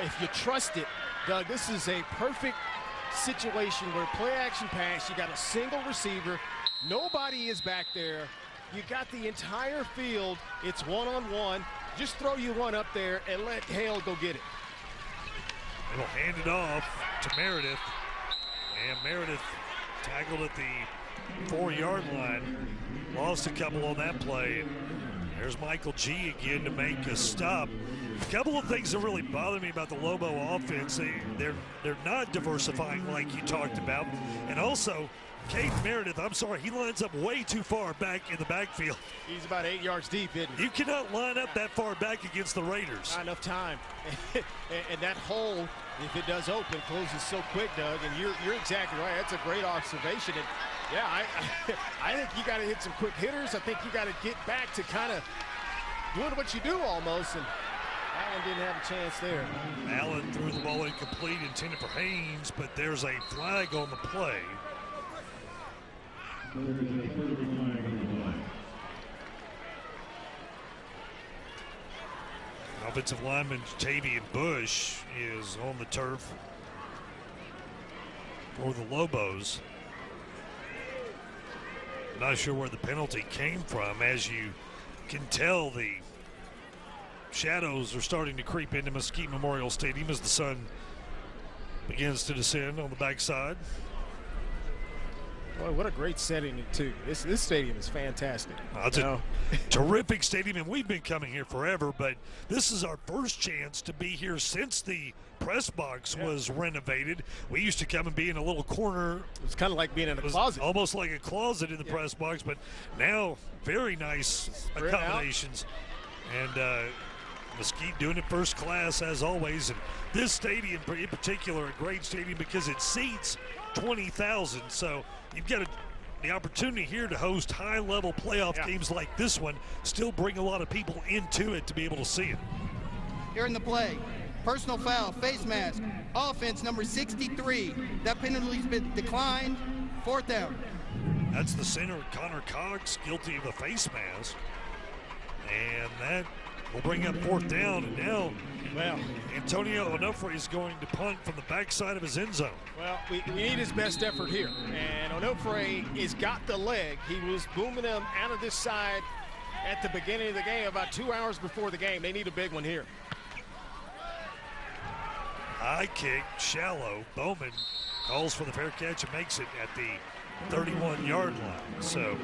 if you trust it, Doug, this is a perfect situation where play action pass, you got a single receiver, nobody is back there, you got the entire field, it's one-on-one, just throw you one up there and let Hale go get it. It'll hand it off to Meredith, and Meredith tackled at the 4-yard line, lost a couple on that play. There's Michael G again to make a stop. A couple of things that really bother me about the Lobo offense. They're not diversifying like you talked about. And also, Caden Meredith, I'm sorry, he lines up way too far back in the backfield. He's about 8 yards deep, isn't he? You cannot line up that far back against the Raiders. Not enough time. And that hole, if it does open, closes so quick, Doug. And you're exactly right. That's a great observation. And yeah, I think you got to hit some quick hitters. I think you got to get back to kind of doing what you do almost. And Allen didn't have a chance there. Allen threw the ball incomplete, intended for Haynes, but there's a flag on the play. Offensive lineman Tavian Bush is on the turf for the Lobos. Not sure where the penalty came from. As you can tell, the shadows are starting to creep into Mesquite Memorial Stadium as the sun begins to descend on the backside. Boy, what a great setting, too. This stadium is fantastic. It's a terrific stadium, and we've been coming here forever, but this is our first chance to be here since the press box was renovated. We used to come and be in a little corner. It's kind of like being in a closet. Almost like a closet in the press box, but now very nice accommodations. And Mesquite doing it first class as always. And this stadium in particular, a great stadium because it seats 20,000. So you've got the opportunity here to host high-level playoff games like this one, still bring a lot of people into it to be able to see it. Here in the play, personal foul, face mask, offense number 63. That penalty's been declined, 4th down. That's the center, Connor Cox, guilty of a face mask. And that will bring up 4th down, and now Antonio Onofre is going to punt from the backside of his end zone. Well, we need his best effort here, and Onofre has got the leg. He was booming them out of this side at the beginning of the game, about 2 hours before the game. They need a big one here. High kick, shallow. Bowman calls for the fair catch and makes it at the 31-yard line. So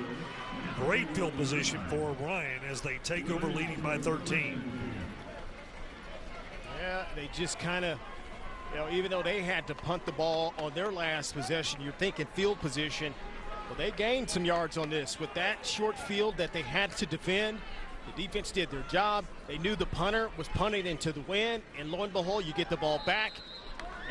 great field position for Ryan as they take over leading by 13. Yeah, they just kind of, even though they had to punt the ball on their last possession, you're thinking field position. Well, they gained some yards on this. With that short field that they had to defend, the defense did their job. They knew the punter was punting into the wind, and lo and behold, you get the ball back,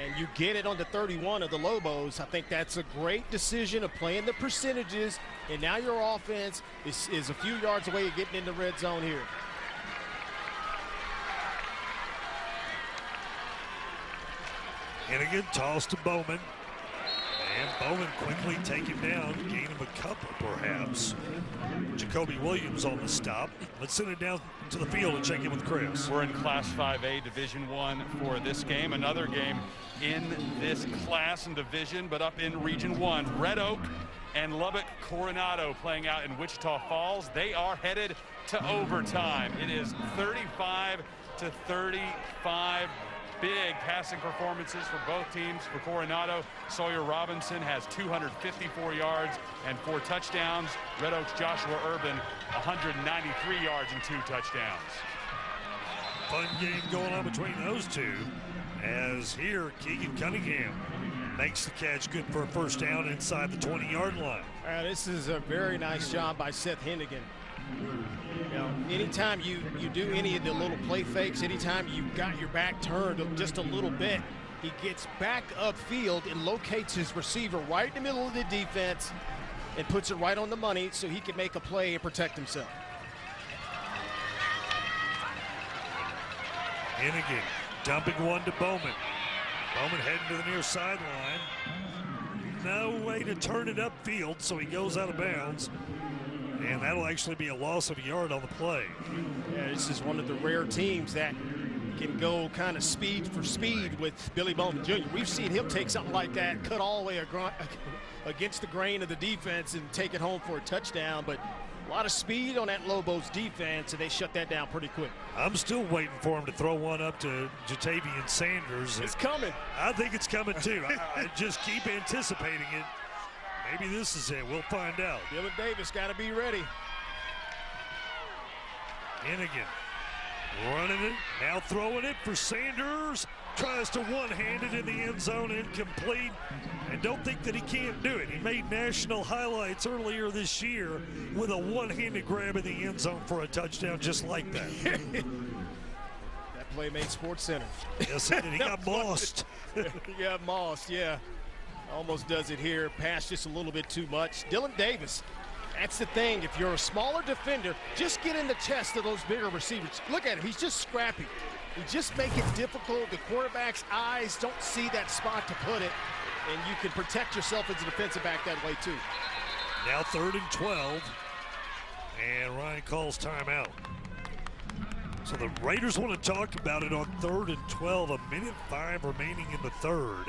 and you get it on the 31 of the Lobos. I think that's a great decision of playing the percentages, and now your offense is a few yards away of getting in the red zone here. Hennigan tossed to Bowman. And Bowman quickly taken down, gain him a couple perhaps. Jacoby Williams on the stop. Let's send it down to the field and check in with Chris. We're in Class 5A Division I for this game. Another game in this class and division, but up in Region 1. Red Oak and Lubbock Coronado playing out in Wichita Falls. They are headed to overtime. It is 35-35. Big passing performances for both teams. For Coronado, Sawyer Robinson has 254 yards and 4 touchdowns. Red Oak's Joshua Urban, 193 yards and 2 touchdowns. Fun game going on between those two, as here Keegan Cunningham makes the catch, good for a first down inside the 20-yard line. This is a very nice job by Seth Hennigan. Anytime you do any of the little play fakes, anytime you got your back turned just a little bit, he gets back upfield and locates his receiver right in the middle of the defense and puts it right on the money so he can make a play and protect himself. Hennigan dumping one to Bowman. Bowman heading to the near sideline. No way to turn it upfield, so he goes out of bounds. And that'll actually be a loss of a yard on the play. Yeah, this is one of the rare teams that can go kind of speed for speed with Billy Bowman Jr. We've seen him take something like that, cut all the way against the grain of the defense and take it home for a touchdown. But a lot of speed on that Lobos defense, and they shut that down pretty quick. I'm still waiting for him to throw one up to Jatavian Sanders. It's coming. I think it's coming too. I just keep anticipating it. Maybe this is it. We'll find out. Dylan Davis got to be ready. Hennigan running it, now throwing it for Sanders. Tries to one-hand it in the end zone, incomplete. And don't think that he can't do it. He made national highlights earlier this year with a one-handed grab in the end zone for a touchdown just like that. That play made Sports Center. Yes, it did. He got mossed. He got mossed, yeah. Almost does it here. Passed just a little bit too much. Dylan Davis. That's the thing. If you're a smaller defender, just get in the chest of those bigger receivers. Look at him. He's just scrappy. You just make it difficult. The quarterback's eyes don't see that spot to put it, and you can protect yourself as a defensive back that way too. Now 3rd and 12, and Ryan calls timeout. So the Raiders want to talk about it on 3rd and 12, 1:05 remaining in the third,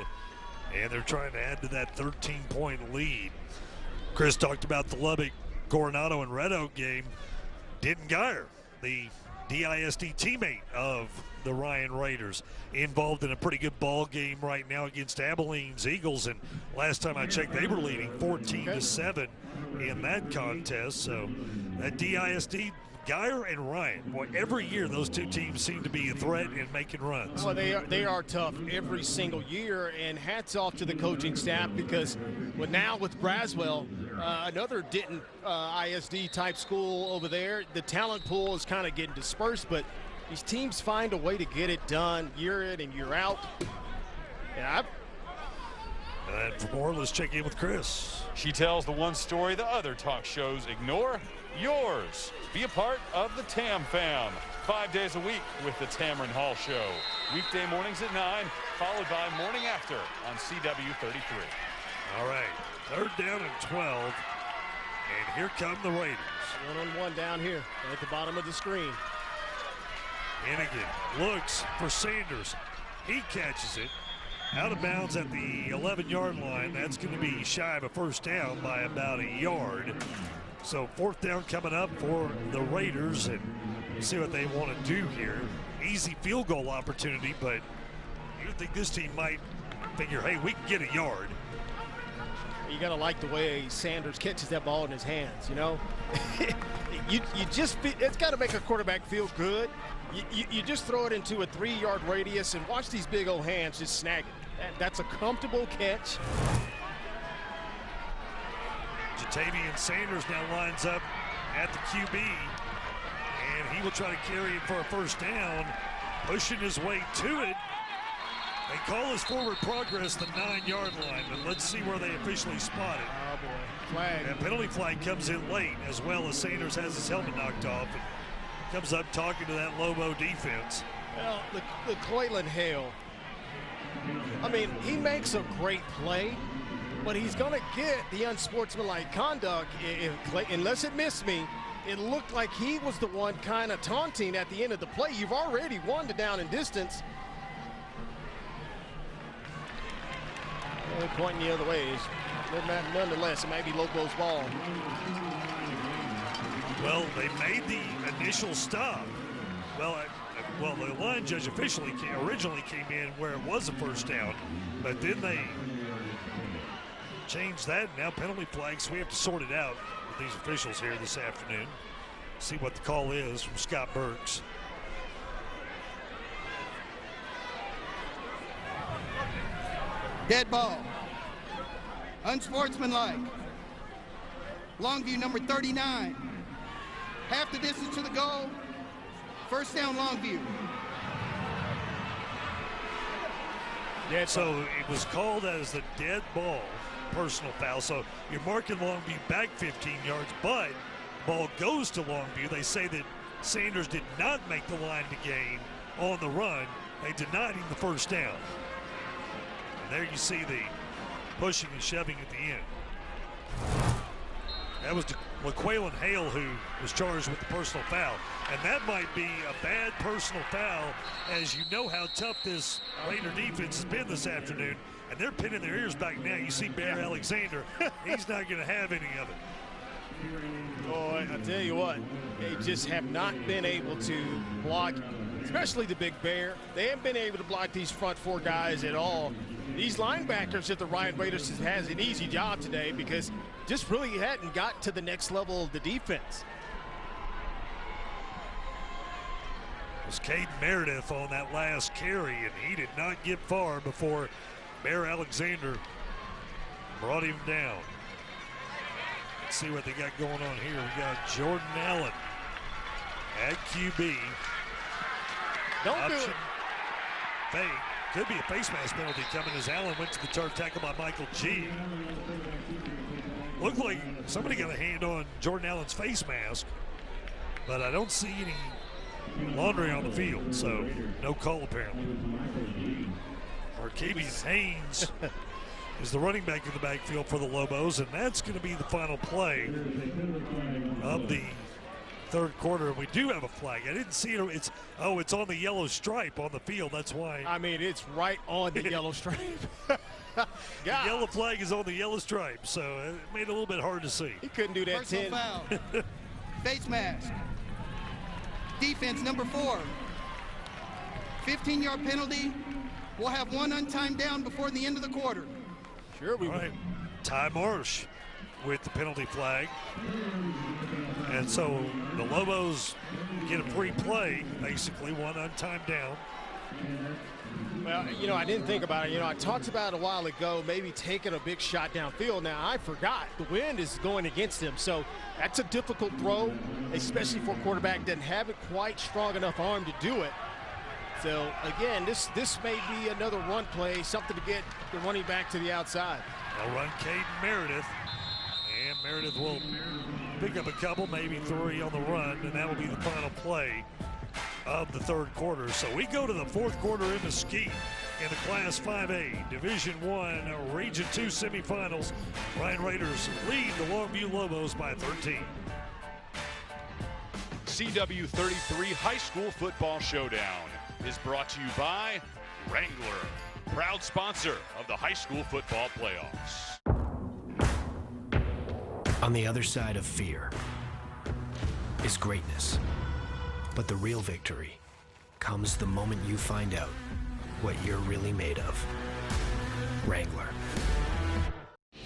and they're trying to add to that 13-point lead. Chris talked about the Lubbock, Coronado, and Red Oak game. Denton Geyer, the DISD teammate of the Ryan Raiders, involved in a pretty good ball game right now against Abilene's Eagles, and last time I checked they were leading 14-7 in that contest. So that DISD, Geyer and Ryan, boy, every year those two teams seem to be a threat in making runs. Well, they are tough every single year, and hats off to the coaching staff, because now with Braswell, another Denton ISD type school over there, the talent pool is kind of getting dispersed, but these teams find a way to get it done year in and year out. And for more, let's check in with Chris. She tells the one story the other talk shows ignore. Yours. Be a part of the TAM fam. 5 days a week with the Tamron Hall Show. Weekday mornings at 9, followed by Morning After on CW33. All right, 3rd down and 12, and here come the Raiders. One-on-one down here at the bottom of the screen. Hennigan looks for Sanders. He catches it out of bounds at the 11-yard line. That's going to be shy of a first down by about a yard. So 4th down coming up for the Raiders, and see what they want to do here. Easy field goal opportunity, but you think this team might figure, hey, we can get a yard. You got to like the way Sanders catches that ball in his hands, you know. It's got to make a quarterback feel good. You just throw it into a 3-yard radius and watch these big old hands just snag it. That's a comfortable catch. Jatavian Sanders now lines up at the QB, and he will try to carry it for a first down, pushing his way to it. They call his forward progress the 9-yard line, but let's see where they officially spot it. Oh, boy. Flag. And penalty flag comes in late, as well as Sanders has his helmet knocked off and comes up talking to that Lobo defense. Well, the Coylan Hale, I mean, he makes a great play, but he's going to get the unsportsmanlike conduct. Unless it missed me, it looked like he was the one kind of taunting at the end of the play. You've already won the down and distance. Pointing the other way. Nonetheless, it may be Lobo's ball. Well, they made the initial stop. Well, the line judge officially originally came in where it was a first down, but then they changed that. Now penalty flags, so we have to sort it out with these officials here this afternoon. See what the call is from Scott Burks. Dead ball. Unsportsmanlike. Longview number 39. Half the distance to the goal. First down, Longview. Yeah, so it was called as the dead ball personal foul. So you're marking Longview back 15 yards, but ball goes to Longview. They say that Sanders did not make the line to gain on the run. They denied him the first down. And there you see the pushing and shoving at the end. That was LaQuaylen Hale who was charged with the personal foul. And that might be a bad personal foul, as you know how tough this Raider defense has been this afternoon. And they're pinning their ears back now. You see Bear Alexander. He's not going to have any of it. Boy, I tell you what, they just have not been able to block, especially the big Bear. They haven't been able to block these front four guys at all. These linebackers at the Ryan Raiders has an easy job today because just really hadn't got to the next level of the defense. It was Caden Meredith on that last carry, and he did not get far before Bear Alexander brought him down. Let's see what they got going on here. We got Jordan Allen at QB. Don't Option do it. Fake. Could be a face mask penalty coming as Allen went to the turf, tackle by Michael G. Looked like somebody got a hand on Jordan Allen's face mask, but I don't see any laundry on the field, so no call apparently. Arcavius Haynes is the running back in the backfield for the Lobos, and that's going to be the final play of the third quarter. And we do have a flag. I didn't see it. It's on the yellow stripe on the field. That's why. I mean, it's right on the yellow stripe. The yellow flag is on the yellow stripe, so it made it a little bit hard to see. He couldn't do that. Personal 10. foul. Face mask. Defense number 4. 15-yard penalty. We'll have one untimed down before the end of the quarter. Sure we All will. right. Ty Marsh with the penalty flag. And so the Lobos get a free play, basically, one untimed down. Well, you know, I didn't think about it. You know, I talked about it a while ago, maybe taking a big shot downfield. Now, I forgot the wind is going against him. So that's a difficult throw, especially for a quarterback that doesn't have a quite strong enough arm to do it. So, again, this may be another run play, something to get the running back to the outside. They'll run Caden Meredith. And Meredith will pick up a couple, maybe 3 on the run, and that will be the final play of the third quarter. So we go to the fourth quarter in Mesquite in the Class 5A Division I Region 2 semifinals. Ryan Raiders lead the Longview Lobos by 13. CW33 High School Football Showdown is brought to you by Wrangler, proud sponsor of the high school football playoffs. On the other side of fear is greatness. But the real victory comes the moment you find out what you're really made of. Wrangler.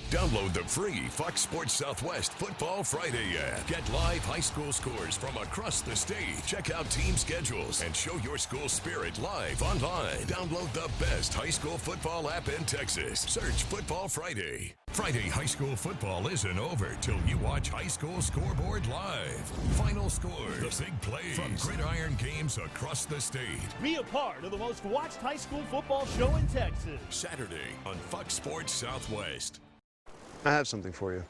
Download the free Fox Sports Southwest Football Friday app. Get live high school scores from across the state. Check out team schedules and show your school spirit live online. Download the best high school football app in Texas. Search Football Friday. Friday high school football isn't over till you watch High School Scoreboard live. Final scores, the big plays from gridiron games across the state. Be a part of the most watched high school football show in Texas. Saturday on Fox Sports Southwest. I have something for you.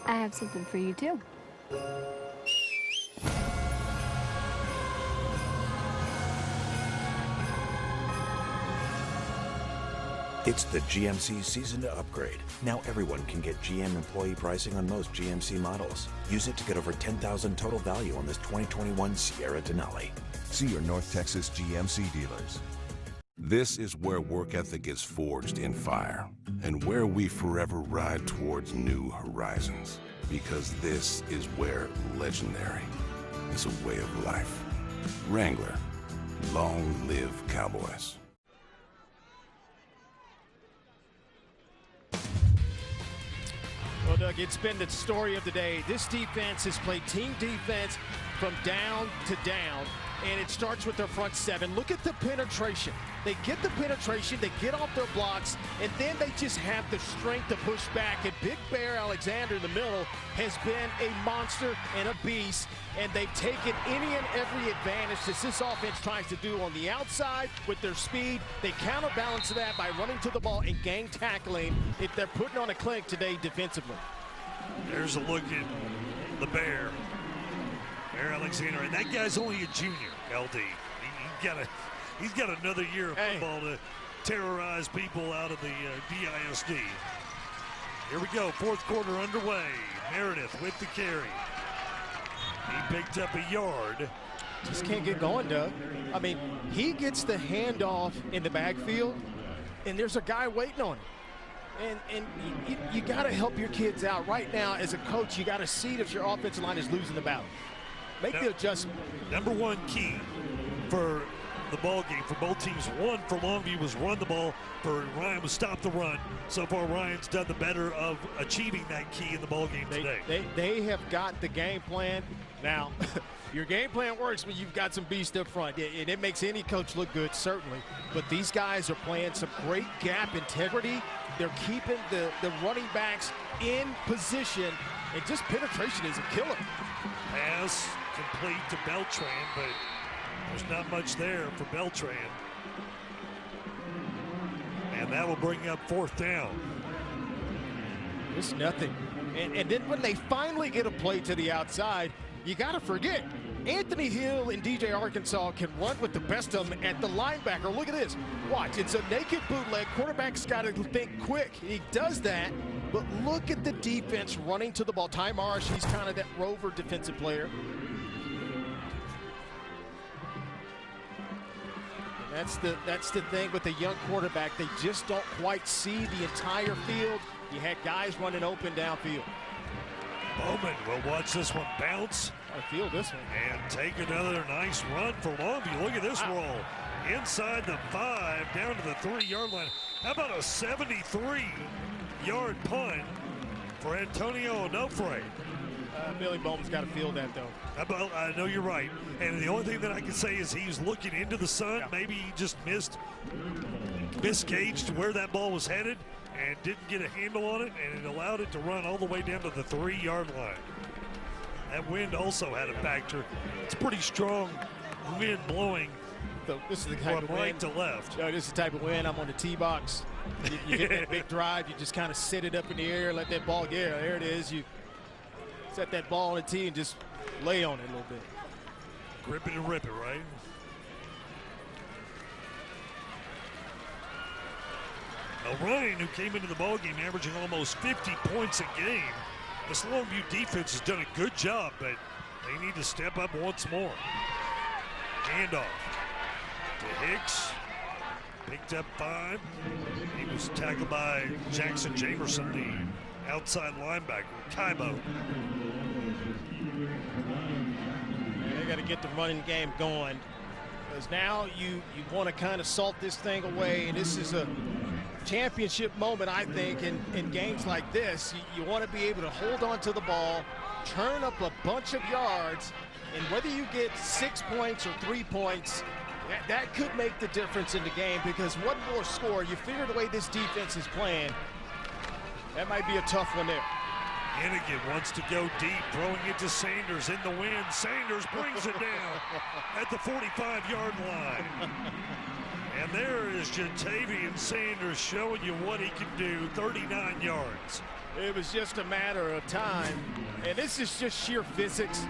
I have something for you too. It's the GMC season to upgrade. Now everyone can get GM employee pricing on most GMC models. Use it to get over $10,000 total value on this 2021 Sierra Denali. See your North Texas GMC dealers. This is where work ethic is forged in fire, and where we forever ride towards new horizons. Because this is where legendary is a way of life. Wrangler, long live Cowboys. Well, Doug, it's been the story of the day. This defense has played team defense from down to down, and it starts with their front seven. Look at the penetration. They get the penetration, they get off their blocks, and then they just have the strength to push back. And Big Bear Alexander in the middle has been a monster and a beast, and they've taken any and every advantage that this offense tries to do on the outside with their speed. They counterbalance that by running to the ball and gang tackling if they're putting on a clinic today defensively. There's a look at the Bear Alexander, and that guy's only a junior, LD. He's got another year of football terrorize people out of the DISD. Here we go, fourth quarter underway. Meredith with the carry. He picked up a yard. Just can't get going, Doug. I mean, he gets the handoff in the backfield, and there's a guy waiting on him. And you got to help your kids out. Right now, as a coach, you got to see if your offensive line is losing the battle. Make the adjustment. Number one key for the ball game for both teams. One for Longview was run the ball. For Ryan was stop the run. So far, Ryan's done the better of achieving that key in the ball game today. They have got the game plan. Now, your game plan works when you've got some beast up front, and it makes any coach look good, certainly. But these guys are playing some great gap integrity. They're keeping the running backs in position, and just penetration is a killer. Pass complete to Beltran, but there's not much there for Beltran. And that will bring up fourth down. It's nothing. And then when they finally get a play to the outside, you got to forget, Anthony Hill and DJ Arkansas can run with the best of them at the linebacker. Look at this. Watch, it's a naked bootleg. Quarterback's got to think quick. He does that, but look at the defense running to the ball. Ty Marsh, he's kind of that rover defensive player. That's the thing with the young quarterback. They just don't quite see the entire field. You had guys running open downfield. Bowman will watch this one bounce. I feel this one. And take another nice run for Longview. Look at this roll. Inside the 5, down to the 3-yard line. How about a 73-yard punt for Antonio Onofre? Billy Bowman's got to feel that, though. I know you're right. And the only thing that I can say is he's looking into the sun. Yeah. Maybe he just misgauged where that ball was headed and didn't get a handle on it, and it allowed it to run all the way down to the 3-yard line. That wind also had a factor. It's pretty strong wind blowing this is the type from right to left. This is the type of wind. I'm on the tee box. You hit that big drive, you just kind of sit it up in the air, let that ball get there it is. You set that ball on the tee and just lay on it a little bit. Grip it and rip it, right? Now Ryan, who came into the ballgame averaging almost 50 points a game, this Longview defense has done a good job, but they need to step up once more. Handoff to Hicks. Picked up 5. He was tackled by Jackson Jamerson, the outside linebacker, Kaibo. They got to get the running game going, because now you want to kind of salt this thing away, and this is a championship moment, I think, in games like this. You want to be able to hold on to the ball, turn up a bunch of yards, and whether you get 6 points or 3 points, that could make the difference in the game, because one more score, you figure the way this defense is playing, that might be a tough one there. Hennigan wants to go deep, throwing it to Sanders in the wind. Sanders brings it down at the 45-yard line. And there is Jatavian Sanders showing you what he can do, 39 yards. It was just a matter of time, and this is just sheer physics.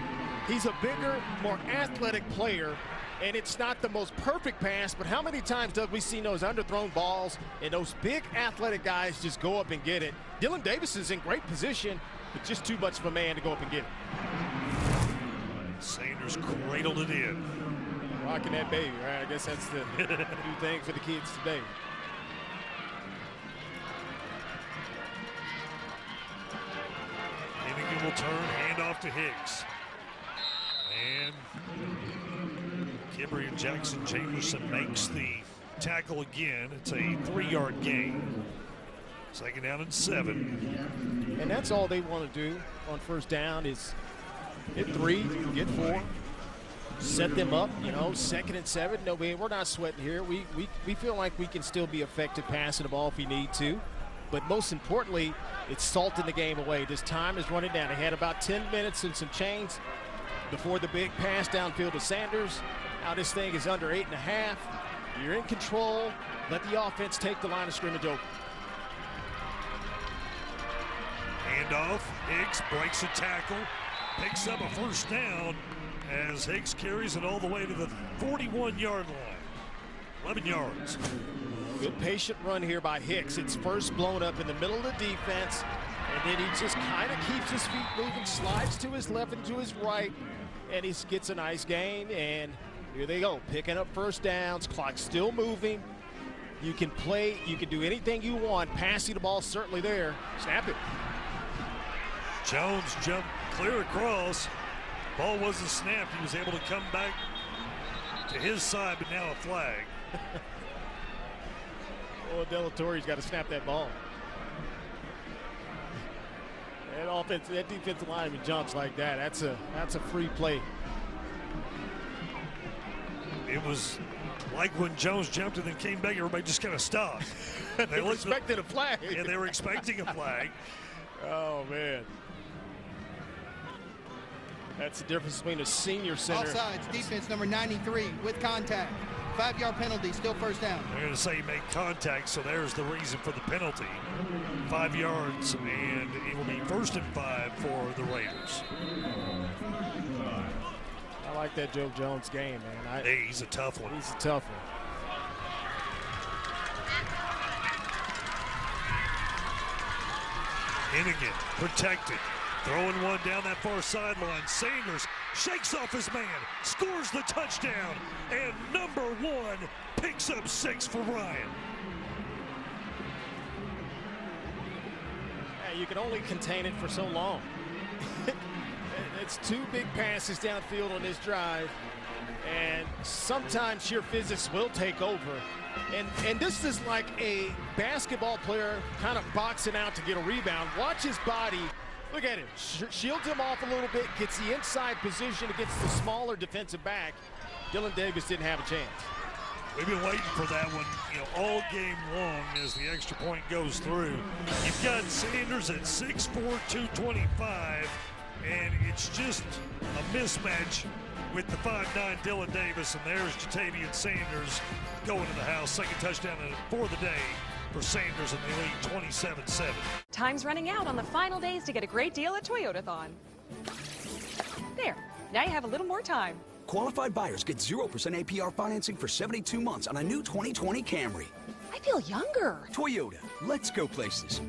He's a bigger, more athletic player, and it's not the most perfect pass, but how many times, Doug, we've seen those underthrown balls and those big athletic guys just go up and get it. Dylan Davis is in great position, but just too much of a man to go up and get it. Sanders cradled it in. Rocking that baby, right? I guess that's the new thing for the kids today. Hennigan will turn, hand off to Hicks. And Kimberly and Jackson Jamerson makes the tackle again. It's a 3-yard gain. 2nd down and 7. And that's all they want to do on first down is hit 3, get 4, set them up, 2nd and 7. No, we're not sweating here. We feel like we can still be effective passing the ball if we need to. But most importantly, it's salting the game away. This time is running down. They had about 10 minutes and some change before the big pass downfield to Sanders. Now this thing is under 8.5. You're in control. Let the offense take the line of scrimmage open. Handoff. Hicks breaks a tackle, picks up a first down as Hicks carries it all the way to the 41-yard line. 11 yards. Good patient run here by Hicks. It's first blown up in the middle of the defense, and then he just kind of keeps his feet moving, slides to his left and to his right, and he gets a nice gain, and here they go, picking up first downs, clock still moving. You can play, you can do anything you want. Passing the ball certainly there. Snap it. Jones jumped clear across. Ball wasn't snapped. He was able to come back to his side, but now a flag. Oh, Delatorre's got to snap that ball. That defensive lineman jumps like that. That's a free play. It was like when Jones jumped and then came back, everybody just kind of stopped. They were expecting a flag. Yeah, they were expecting a flag. Oh, man. That's the difference between a senior center. Offsides, defense number 93 with contact. 5-yard penalty, still first down. They're going to say he made contact, so there's the reason for the penalty. 5 yards, and it will be 1st and 5 for the Raiders. I like that Joe Jones game, man. Hey, he's a tough one. He's a tough one. Hennigan protected. Throwing one down that far sideline. Sanders shakes off his man, scores the touchdown, and number 1 picks up 6 for Ryan. Yeah, you can only contain it for so long. It's 2 big passes downfield on this drive, and sometimes sheer physics will take over. And this is like a basketball player kind of boxing out to get a rebound. Watch his body. Look at him. Shields him off a little bit, gets the inside position against the smaller defensive back. Dylan Davis didn't have a chance. We've been waiting for that one, all game long as the extra point goes through. You've got Sanders at 6'4", 225, and it's just a mismatch with the 5'9" Dylan Davis, and there's Jatavian Sanders going to the house. Second touchdown for the day for Sanders in the lead, 27-7. Time's running out on the final days to get a great deal at Toyotathon. There, now you have a little more time. Qualified buyers get 0% APR financing for 72 months on a new 2020 Camry. I feel younger. Toyota, let's go places.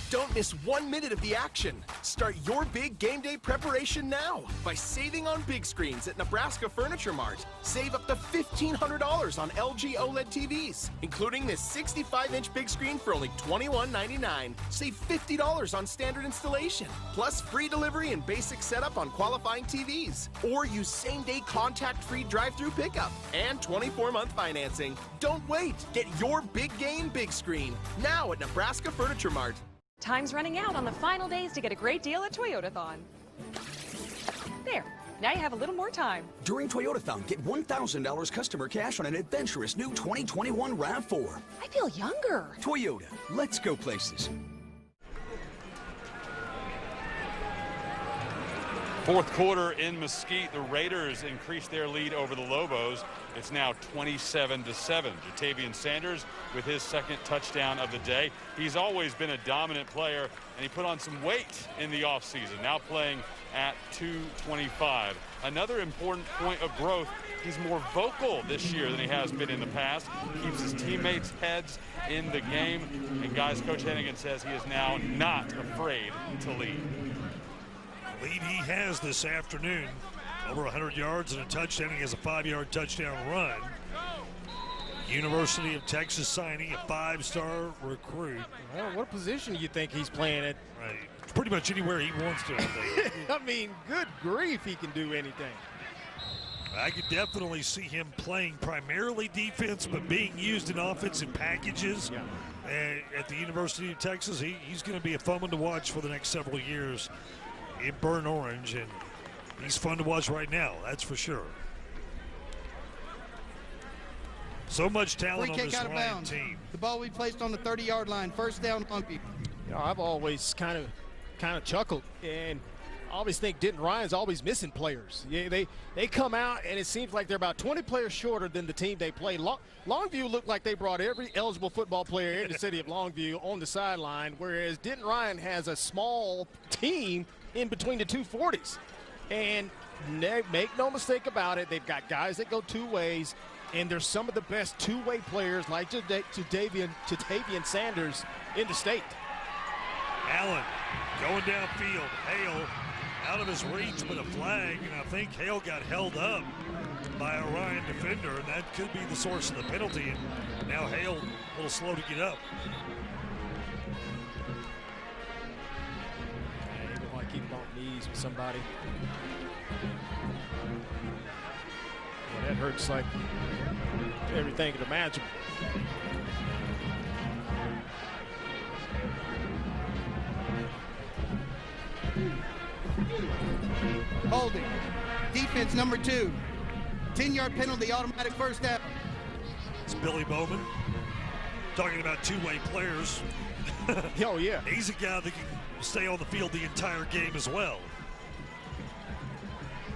Don't miss 1 minute of the action. Start your big game day preparation now by saving on big screens at Nebraska Furniture Mart. Save up to $1,500 on LG OLED TVs, including this 65-inch big screen for only $21.99. Save $50 on standard installation, plus free delivery and basic setup on qualifying TVs. Or use same-day contact-free drive-through pickup and 24-month financing. Don't wait. Get your big game big screen now at Nebraska Furniture Mart. Time's running out on the final days to get a great deal at Toyotathon. There, now you have a little more time. During Toyotathon, get $1,000 customer cash on an adventurous new 2021 RAV4. I feel younger. Toyota, let's go places. Fourth quarter in Mesquite, the Raiders increased their lead over the Lobos. It's now 27-7. Jatavian Sanders with his second touchdown of the day. He's always been a dominant player, and he put on some weight in the offseason, now playing at 225. Another important point of growth, he's more vocal this year than he has been in the past. Keeps his teammates' heads in the game. And guys, Coach Hennigan says he is now not afraid to lead. Lead he has this afternoon, over 100 yards and a touchdown. He has a 5-yard touchdown run. University of Texas signing a 5-star recruit. Well, what position do you think he's playing at? Right, pretty much anywhere he wants to. I mean, good grief, he can do anything. I could definitely see him playing primarily defense, but being used in offensive packages. Yeah. At the University of Texas, he's going to be a fun one to watch for the next several years in burnt orange, and he's fun to watch right now, that's for sure. So much talent on this Ryan team. The ball we placed on the 30-yard line, first down, Monkey. I've always kind of chuckled, and I always think Denton Ryan's always missing players. Yeah, they come out, and it seems like they're about 20 players shorter than the team they played. Longview looked like they brought every eligible football player in the city of Longview on the sideline, whereas Denton Ryan has a small team in between the 240s. And make no mistake about it, they've got guys that go 2 ways. And they're some of the best two-way players like Jadavian Sanders in the state. Allen going downfield. Hale out of his reach, but a flag, and I think Hale got held up by a Ryan defender, and that could be the source of the penalty. And now Hale a little slow to get up. Yeah, he might keep bumping knees with somebody. Well, that hurts like everything you can imagine. Holding. Defense number 2. 10-yard penalty, automatic first down. It's Billy Bowman. Talking about two-way players. Oh, yeah. He's a guy that can stay on the field the entire game as well.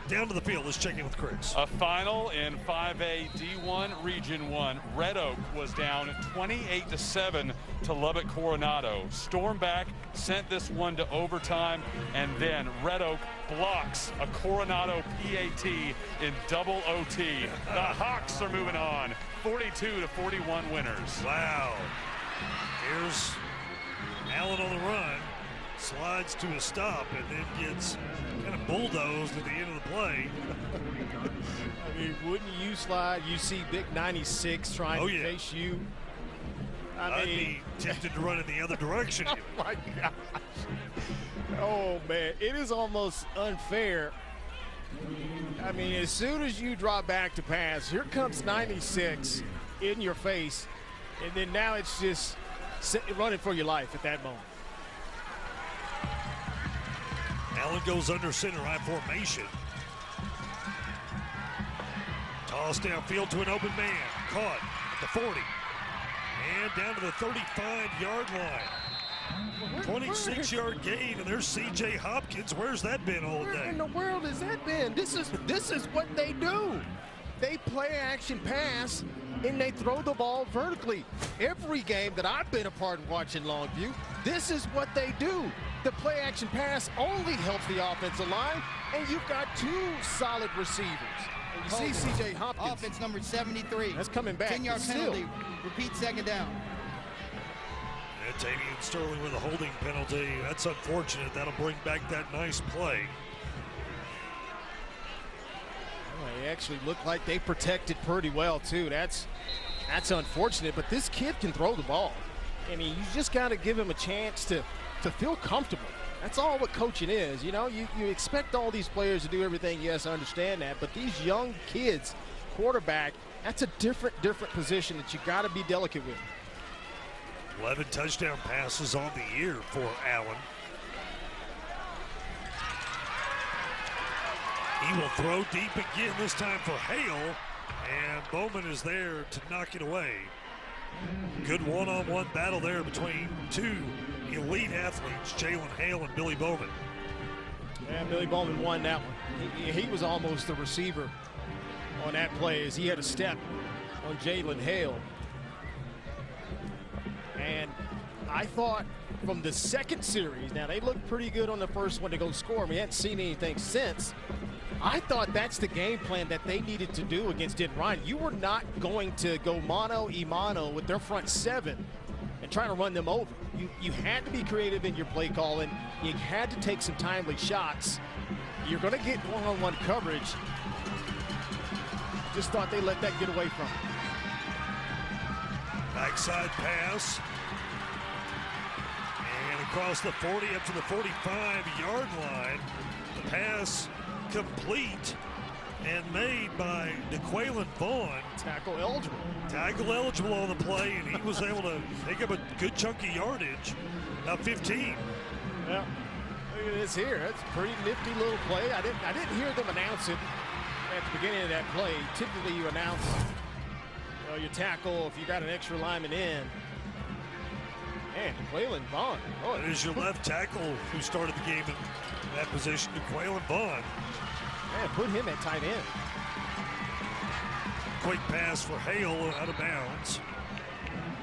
Down to the field, let's check in with Chris. A final in 5A D1 Region 1. Red Oak was down 28-7 to Lubbock Coronado. Stormed back, sent this one to overtime, and then Red Oak blocks a Coronado PAT in double OT. The Hawks are moving on, 42-41 winners. Wow. Here's Allen on the run. Slides to a stop and then gets kind of bulldozed at the end of the play. I mean, wouldn't you slide? You see Big 96 trying to face you. I'd be tempted to run in the other direction. Oh, my gosh. Oh, man. It is almost unfair. I mean, as soon as you drop back to pass, here comes 96 in your face, and then now it's just running for your life at that moment. Allen goes under center I formation. Toss downfield to an open man. Caught at the 40. And down to the 35-yard line. 26-yard gain, and there's C.J. Hopkins. Where's that been all day? Where in the world has that been? This is what they do. They play action pass, and they throw the ball vertically. Every game that I've been a part of watching Longview, this is what they do. The play action pass only helps the offensive line, and you've got 2 solid receivers. And you see C.J. Hopkins. Offense number 73. That's coming back. 10-yard penalty. Repeat second down. And Tavian Sterling with a holding penalty. That's unfortunate. That'll bring back that nice play. Well, they actually looked like they protected pretty well, too. That's unfortunate, but this kid can throw the ball. I mean, you just got to give him a chance to feel comfortable. That's all what coaching is. You know, you expect all these players to do everything. Yes, I understand that. But these young kids, quarterback, that's a different position that you got to be delicate with. 11 touchdown passes on the year for Allen. He will throw deep again, this time for Hale. And Bowman is there to knock it away. Good one-on-one battle there between 2 elite athletes, Jalen Hale and Billy Bowman. Yeah, Billy Bowman won that one. He was almost the receiver on that play as he had a step on Jalen Hale. And I thought from the second series, now they looked pretty good on the first one to go score. We hadn't seen anything since. I thought that's the game plan that they needed to do against Denton Ryan. You were not going to go mano-a-mano with their front 7 and try to run them over. You had to be creative in your play calling. You had to take some timely shots. You're going to get one-on-one coverage. Just thought they let that get away from them. Backside pass. And across the 40 up to the 45-yard line. The pass complete and made by DeQuaylen Vaughn. Tackle eligible. Tackle eligible on the play, and he was able to take up a good chunk of yardage. About 15. Yeah, look at this here. That's a pretty nifty little play. I didn't hear them announce it at the beginning of that play. Typically you announce your tackle if you got an extra lineman in. Man, DeQuaylen Vaughn. Oh, it is your left tackle who started the game in that position, DeQuaylen Vaughn. Man, put him at tight end. Quick pass for Hale out of bounds.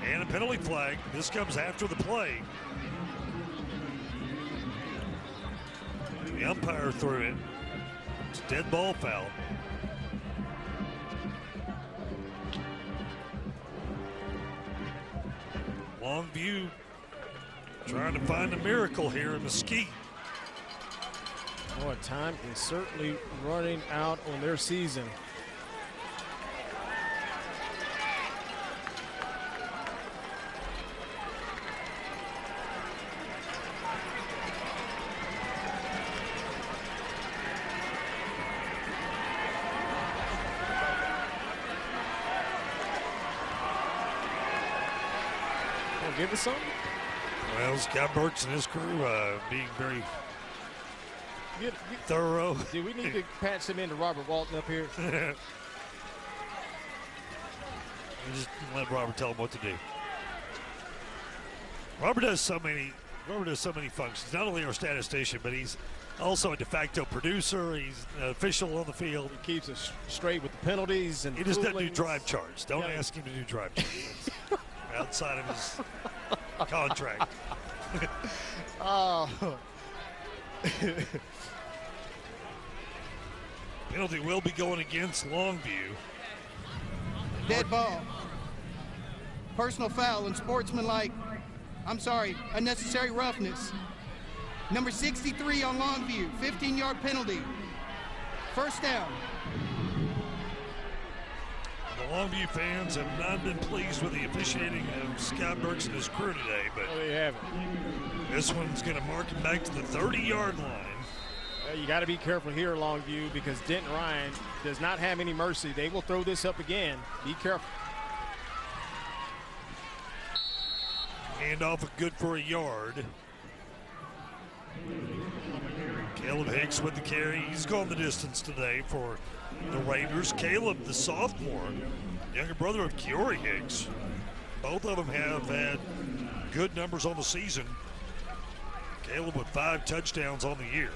And a penalty flag. This comes after the play. The umpire threw it. It's a dead ball foul. Longview trying to find a miracle here in Mesquite. Oh, time is certainly running out on their season. Give us something? Well, Scott Burks and his crew being very thorough. Do we need to patch them into Robert Walton up here? Just let Robert tell him what to do. Robert does so many functions. Not only our statistician, but he's also a de facto producer. He's an official on the field. He keeps us straight with the penalties and he just doesn't do drive charts. Don't ask him to do drive charts. Outside of his contract. Oh. Penalty will be going against Longview. Dead ball. Personal foul and unnecessary roughness. Number 63 on Longview, 15-yard penalty. First down. The Longview fans have not been pleased with the officiating of Scott Burks and his crew today, but they haven't. This one's going to mark him back to the 30-yard line. You got to be careful here, Longview, because Denton Ryan does not have any mercy. They will throw this up again. Be careful. Handoff good for a yard. Caleb Hicks with the carry. He's gone the distance today for the Raiders. Caleb, the sophomore, younger brother of Kiori Hicks. Both of them have had good numbers on the season. Caleb with 5 touchdowns on the year.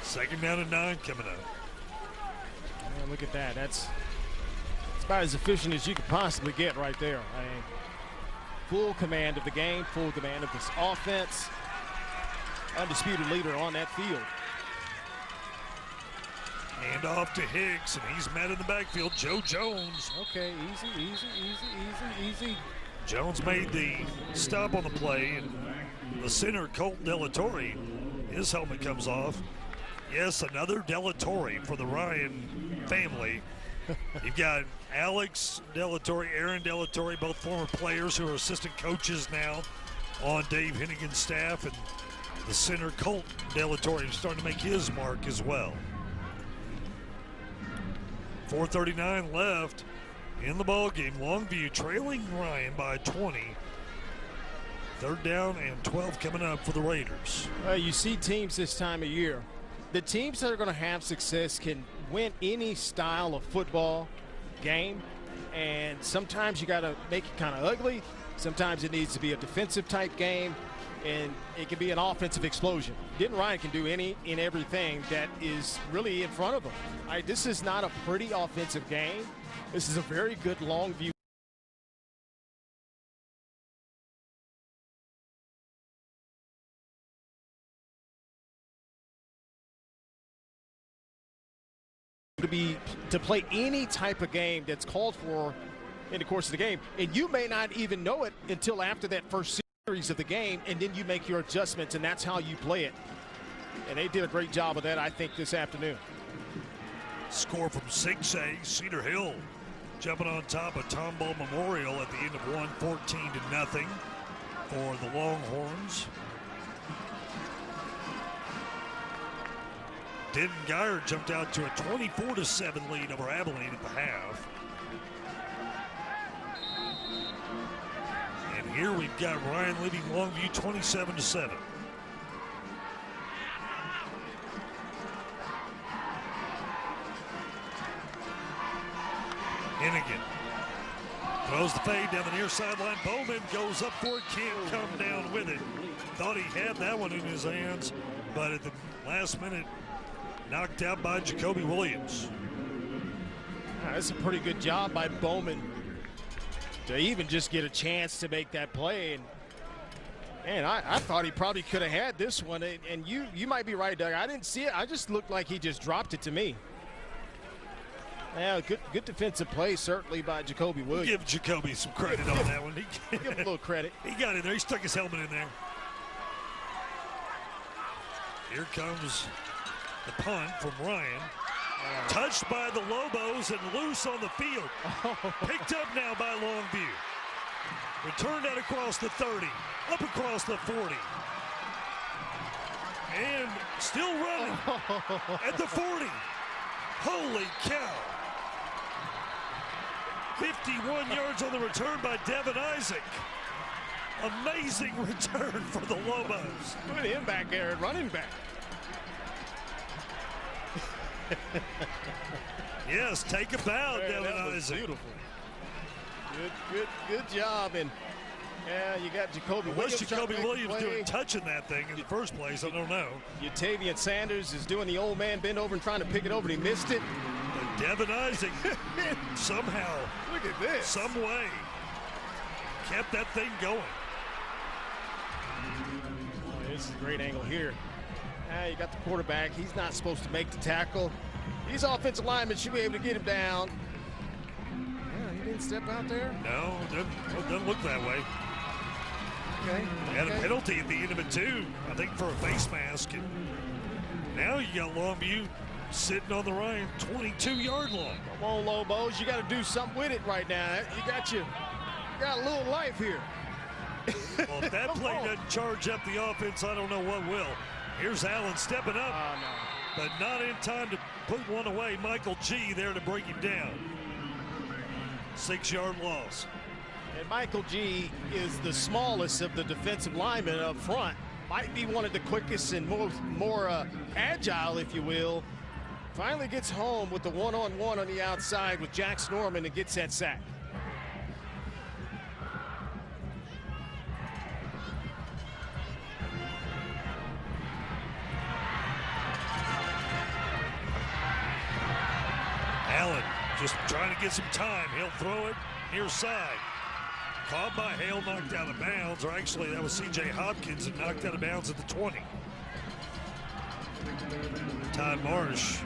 Second down and 9 coming up. Man, look at that. That's about as efficient as you could possibly get right there. I mean, full command of the game, full command of this offense. Undisputed leader on that field. Hand off to Hicks, and he's met in the backfield. Joe Jones. Okay, easy. Jones made the stop on the play, and the center, Colt Delatorre, his helmet comes off. Yes, another Delatorre for the Ryan family. You've got Alex Delatorre, Aaron Delatorre, both former players who are assistant coaches now on Dave Hennigan's staff, and the center, Colt Delatorre, is starting to make his mark as well. 4:39 left in the ball game. Longview trailing Ryan by 20. Third down and 12 coming up for the Raiders. You see teams this time of year. The teams that are going to have success can win any style of football game, and sometimes you got to make it kind of ugly. Sometimes it needs to be a defensive type game, and it can be an offensive explosion. Denton Ryan can do any and everything that is really in front of him. This is not a pretty offensive game. This is a very good Longview. To play any type of game that's called for in the course of the game, and you may not even know it until after that first series of the game, and then you make your adjustments, and that's how you play it. And they did a great job of that, I think, this afternoon. Score from 6A, Cedar Hill jumping on top of Tomball Memorial at the end of one, 14-0 for the Longhorns. Denton Geyer jumped out to a 24-7 lead over Abilene at the half. And here we've got Ryan leading Longview 27-7. Hennigan throws the fade down the near sideline. Bowman goes up for it, can't come down with it. Thought he had that one in his hands, but at the last minute, knocked out by Jacoby Williams. That's a pretty good job by Bowman to even just get a chance to make that play. And I thought he probably could have had this one. And you might be right, Doug. I didn't see it. I just looked like he just dropped it to me. Yeah, good defensive play, certainly by Jacoby Williams. Give Jacoby some credit on that one. Give him a little credit. He got in there. He stuck his helmet in there. Here comes the punt from Ryan. Touched by the Lobos and loose on the field. Picked up now by Longview. Returned out across the 30, up across the 40. And still running at the 40. Holy cow. 51 yards on the return by Devin Isaac. Amazing return for the Lobos. Put him back there, running back. Yes, take a bow, Devin Isaac. Beautiful. Good job. And yeah, you got Jacoby Williams. What's Jacoby Williams doing touching that thing in the first place? I don't know. Utavian Sanders is doing the old man bend over and trying to pick it over, and he missed it. But Devin Isaac somehow, look at this, some way, kept that thing going. Oh, this is a great angle here. You got the quarterback. He's not supposed to make the tackle. These offensive linemen should be able to get him down. Yeah, he didn't step out there. No, it doesn't look that way. Okay. He had a penalty at the end of it, too, I think, for a face mask. And now you got Longview sitting on the Ryan 22-yard line. Come on, Lobos. You got to do something with it right now. You got a little life here. Well, if that play doesn't charge up the offense, I don't know what will. Here's Allen stepping up, but not in time to put one away. Michael G there to break him down. 6-yard loss. And Michael G is the smallest of the defensive linemen up front. Might be one of the quickest and more agile, if you will. Finally gets home with the one-on-one on the outside with Jax Norman and gets that sack. Allen just trying to get some time. He'll throw it near side. Caught by Hale, knocked out of bounds, or actually that was C.J. Hopkins that knocked out of bounds at the 20. Todd Marsh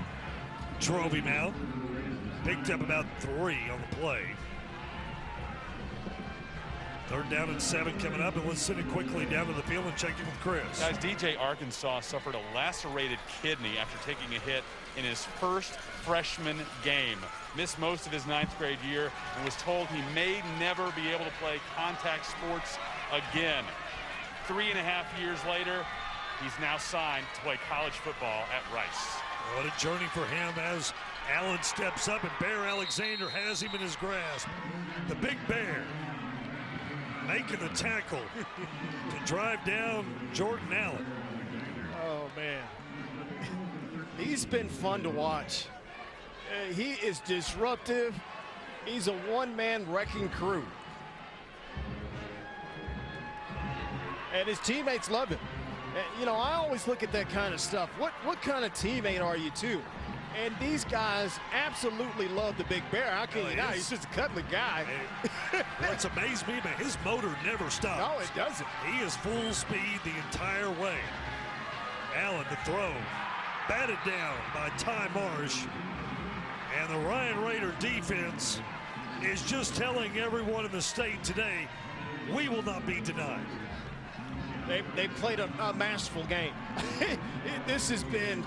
drove him out. Picked up about 3 on the play. 3rd down and 7 coming up, and let's send it quickly down to the field and check in with Chris. Guys, DJ Arkansas suffered a lacerated kidney after taking a hit in his first freshman game. Missed most of his 9th grade year and was told he may never be able to play contact sports again. 3.5 years later, he's now signed to play college football at Rice. What a journey for him as Allen steps up and Bear Alexander has him in his grasp. The big Bear making the tackle to drive down Jordan Allen. Oh, man. He's been fun to watch. He is disruptive. He's a one-man wrecking crew. And his teammates love him. You know, I always look at that kind of stuff. What kind of teammate are you, too? And these guys absolutely love the big Bear. How can you not? He's just a cuddly guy. What's amazed me, man, his motor never stops. No, it doesn't. He is full speed the entire way. Allen to throw. Batted down by Ty Marsh. And the Ryan Raider defense is just telling everyone in the state today, we will not be denied. They played a masterful game. This has been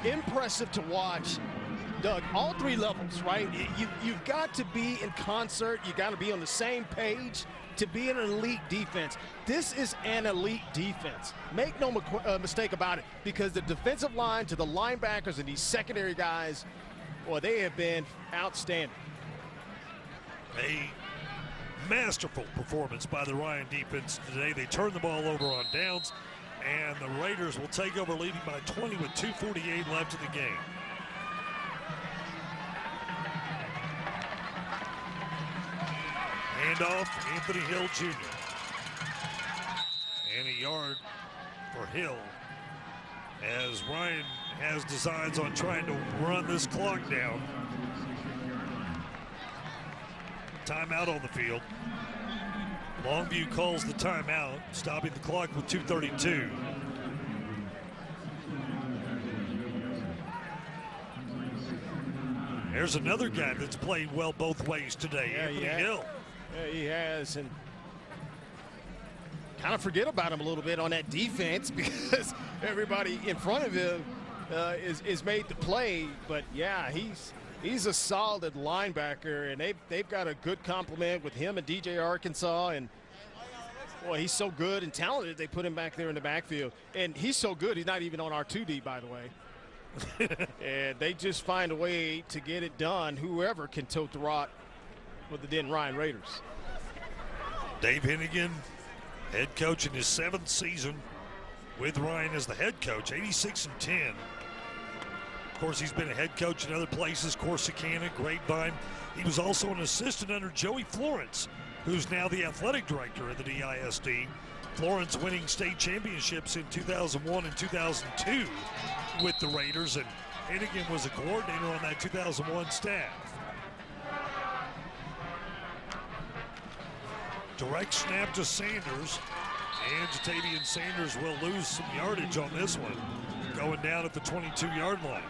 impressive to watch, Doug. All 3 levels, right? You've got to be in concert. You got to be on the same page to be an elite defense. This is an elite defense. Make no mistake about it, because the defensive line to the linebackers and these secondary guys, boy, they have been outstanding. A masterful performance by the Ryan defense today. They turned the ball over on downs, and the Raiders will take over, leading by 20 with 2:48 left in the game. Handoff, Anthony Hill Jr. And a yard for Hill, as Ryan has designs on trying to run this clock down. Timeout on the field. Longview calls the timeout, stopping the clock with 2:32. There's another guy that's played well both ways today, Anthony Hill. Yeah, he has, and kind of forget about him a little bit on that defense because everybody in front of him is made to play. But yeah, he's a solid linebacker, and they've got a good complement with him and DJ Arkansas. And boy, he's so good and talented. They put him back there in the backfield, and he's so good. He's not even on our 2D, by the way. And they just find a way to get it done. Whoever can tote the rock with the Denton Ryan Raiders. Dave Hennigan, head coach in his 7th season with Ryan as the head coach, 86-10. Of course, he's been a head coach in other places, Corsicana, Grapevine. He was also an assistant under Joey Florence, who's now the athletic director of the DISD. Florence winning state championships in 2001 and 2002 with the Raiders, and Hennigan was a coordinator on that 2001 staff. Direct snap to Sanders, and Jatavian Sanders will lose some yardage on this one, going down at the 22-yard line.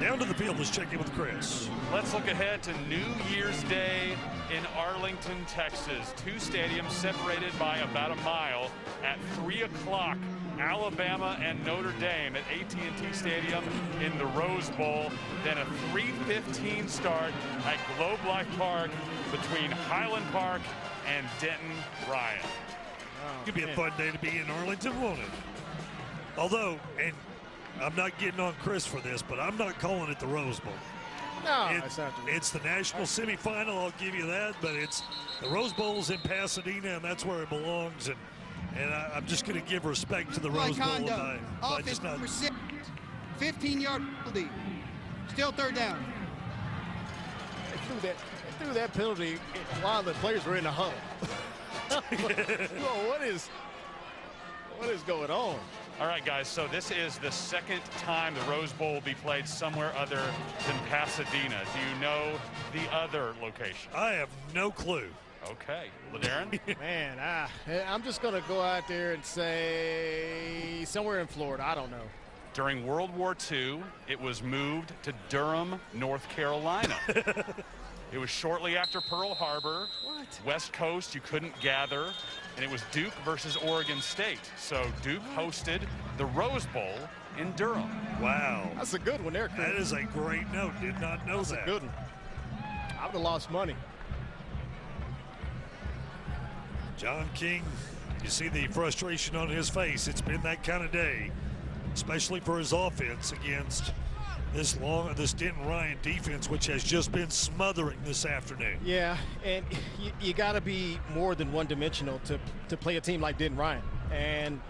Down to the field, let's check in with Chris. Let's look ahead to New Year's Day in Arlington, Texas. 2 stadiums separated by about a mile. At 3 o'clock, Alabama and Notre Dame at AT&T Stadium in the Rose Bowl. Then a 3:15 start at Globe Life Park between Highland Park and Denton Ryan. Could be a fun day to be in Arlington, won't it? Although, and I'm not getting on Chris for this, but I'm not calling it the Rose Bowl. No, it's the national semifinal, I'll give you that, but it's the Rose Bowl's in Pasadena, and that's where it belongs. And I'm just going to give respect to the Rose Bowl. Offense number 6, 15-yard penalty. Still 3rd down. They threw that penalty while the players were in the huddle. What is going on? All right, guys, so this is the 2nd time the Rose Bowl will be played somewhere other than Pasadena. Do you know the other location? I have no clue. Okay. LeDarren? Man, I'm just going to go out there and say somewhere in Florida. I don't know. During World War II, it was moved to Durham, North Carolina. It was shortly after Pearl Harbor. What? West Coast, you couldn't gather. And it was Duke versus Oregon State. So Duke hosted the Rose Bowl in Durham. Wow. That's a good one there, Chris. That is a great note. Did not know that. That's a good one. I would have lost money. John King, you see the frustration on his face. It's been that kind of day, especially for his offense against this Denton Ryan defense, which has just been smothering this afternoon. Yeah, and you got to be more than one-dimensional to play a team like Denton Ryan. And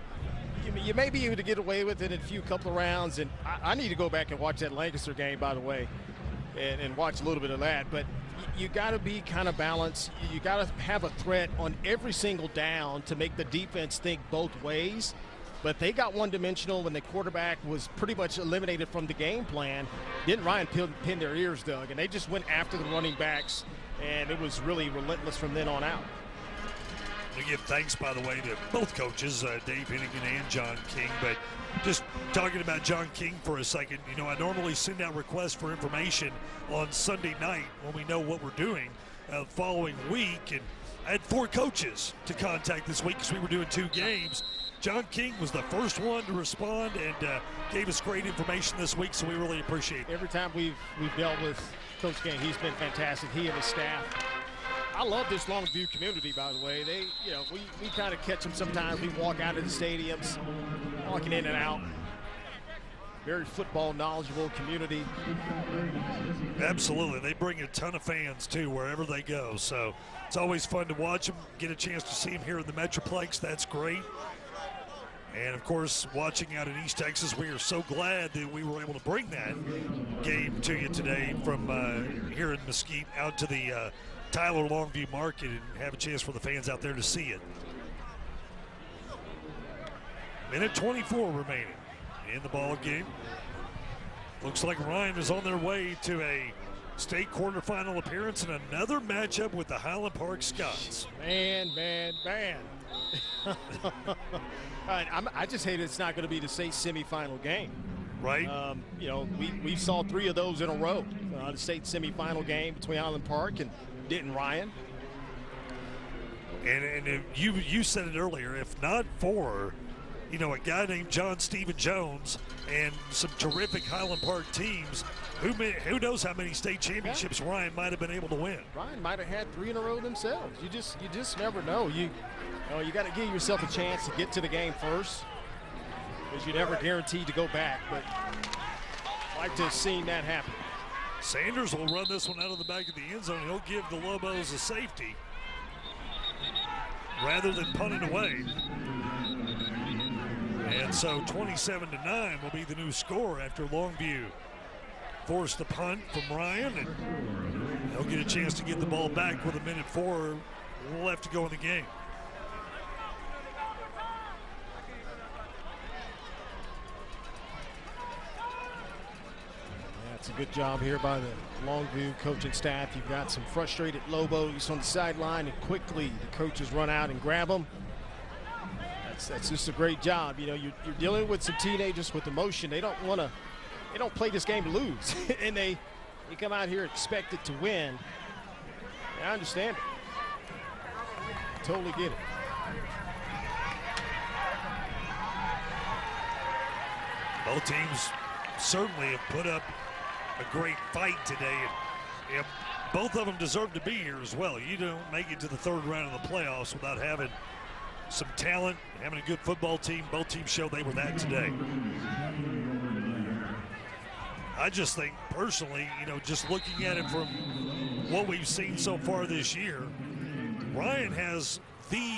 you may be able to get away with it in a couple of rounds. And I need to go back and watch that Lancaster game, by the way, and watch a little bit of that. But you got to be kind of balanced. You got to have a threat on every single down to make the defense think both ways. But they got one-dimensional when the quarterback was pretty much eliminated from the game plan. Denton Ryan pinned their ears, Doug, and they just went after the running backs, and it was really relentless from then on out. We give thanks, by the way, to both coaches, Dave Hennigan and John King. But just talking about John King for a second, you know, I normally send out requests for information on Sunday night when we know what we're doing the following week. And I had 4 coaches to contact this week because we were doing 2 games. John King was the first one to respond and gave us great information this week, so we really appreciate it. Every time we've dealt with Coach King, he's been fantastic. He and his staff. I love this Longview community, by the way. They, you know, we kind of catch them sometimes. We walk out of the stadiums, walking in and out. Very football knowledgeable community. Absolutely. They bring a ton of fans, too, wherever they go. So it's always fun to watch them, get a chance to see them here in the Metroplex. That's great. And, of course, watching out in East Texas, we are so glad that we were able to bring that game to you today from here in Mesquite out to the Tyler Longview Market and have a chance for the fans out there to see it. Minute 24 remaining in the ball game. Looks like Ryan is on their way to a state quarterfinal appearance and another matchup with the Highland Park Scots. Man. All right, I just hate it's not going to be the state semifinal game. Right. You know, we saw 3 of those in a row. The state semifinal game between Highland Park and Denton Ryan. And you said it earlier, if not for, you know, a guy named John Stephen Jones and some terrific Highland Park teams, who knows how many state championships Ryan might have been able to win. Ryan might have had 3 in a row themselves. You just never know. You got to give yourself a chance to get to the game first, because you're never guaranteed to go back. But I'd like to have seen that happen. Sanders will run this one out of the back of the end zone. He'll give the Lobos a safety rather than punt it away. And so 27-9 will be the new score after Longview forced the punt from Ryan, and they'll get a chance to get the ball back with 1:04 left to go in the game. It's a good job here by the Longview coaching staff. You've got some frustrated Lobos on the sideline, and quickly the coaches run out and grab them. That's just a great job. You know, you're dealing with some teenagers with emotion. They don't play this game to lose, and you come out here expected to win. I understand it. Totally get it. Both teams certainly have put up a great fight today, and both of them deserve to be here as well. You don't make it to the 3rd round of the playoffs without having some talent, having a good football team. Both teams showed they were that today. I just think personally, you know, just looking at it from what we've seen so far this year, Ryan has the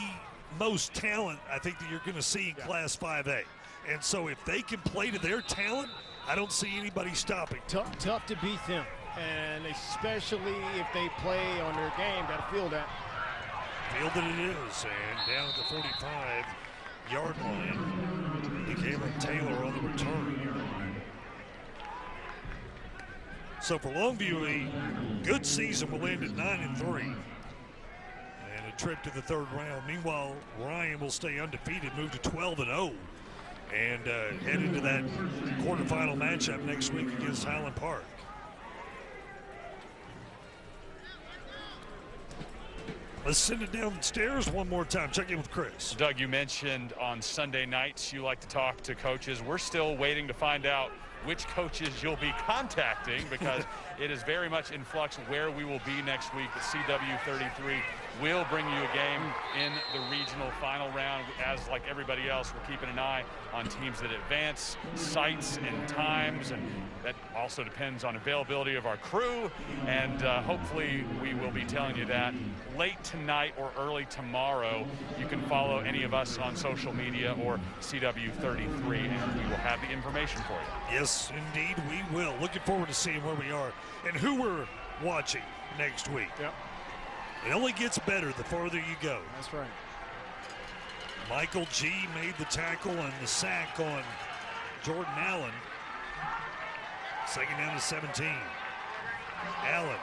most talent I think that you're going to see in Class 5A. And so if they can play to their talent, I don't see anybody stopping. Tough to beat them, and especially if they play on their game. Got to feel that. Fielded it is, and down at the 45-yard line, Caleb Taylor on the return. So for Longview, a good season will end at 9-3, and a trip to the 3rd round. Meanwhile, Ryan will stay undefeated, move to 12-0, and head into that quarterfinal matchup next week against Highland Park. Let's send it downstairs one more time. Check in with Chris. Doug, you mentioned on Sunday nights you like to talk to coaches. We're still waiting to find out which coaches you'll be contacting, because it is very much in flux where we will be next week. The CW33 will bring you a game in the regional final round. As like everybody else, we're keeping an eye on teams that advance, sites and times, and that also depends on availability of our crew. And hopefully we will be telling you that late tonight or early tomorrow. You can follow any of us on social media or CW33, and we will have the information for you. Yes, indeed, we will. Looking forward to seeing where we are and who we're watching next week. Yep. It only gets better the farther you go. That's right. Michael G. made the tackle and the sack on Jordan Allen. 2nd down to 17. Allen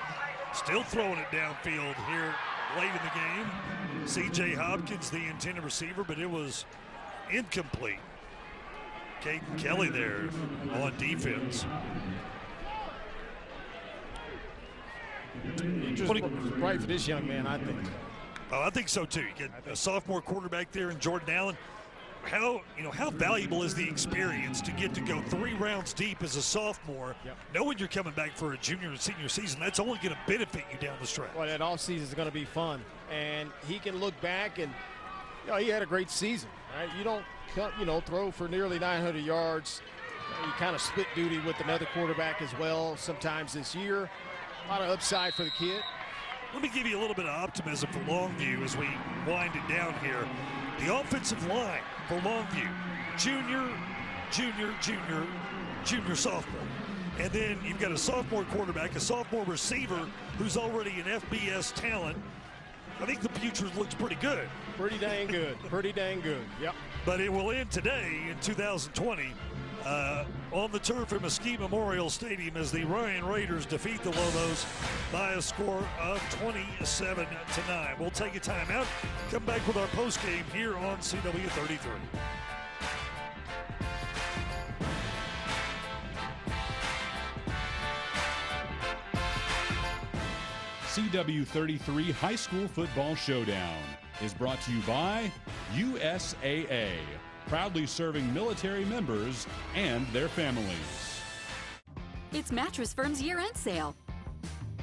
still throwing it downfield here late in the game. C.J. Hopkins, the intended receiver, but it was incomplete. Caden Kelly there on defense. Right for this young man, I think. Oh, I think so too. You get a sophomore quarterback there in Jordan Allen. How valuable is the experience to get to go 3 rounds deep as a sophomore, knowing you're coming back for a junior and senior season? That's only going to benefit you down the stretch. Well, that offseason is going to be fun, and he can look back and he had a great season. Right? You don't throw for nearly 900 yards. You kind of split duty with another quarterback as well sometimes this year. A lot of upside for the kid. Let me give you a little bit of optimism for Longview as we wind it down here. The offensive line for Longview, junior, sophomore. And then you've got a sophomore quarterback, a sophomore receiver who's already an FBS talent. I think the future looks pretty good. Pretty dang good. Pretty dang good. Yep. But it will end today in 2020 on the turf at Mesquite Memorial Stadium as the Ryan Raiders defeat the Lobos by a score of 27-9. We'll take a timeout, come back with our postgame here on CW33. CW33 High School Football Showdown is brought to you by USAA, proudly serving military members and their families. It's Mattress Firm's year-end sale.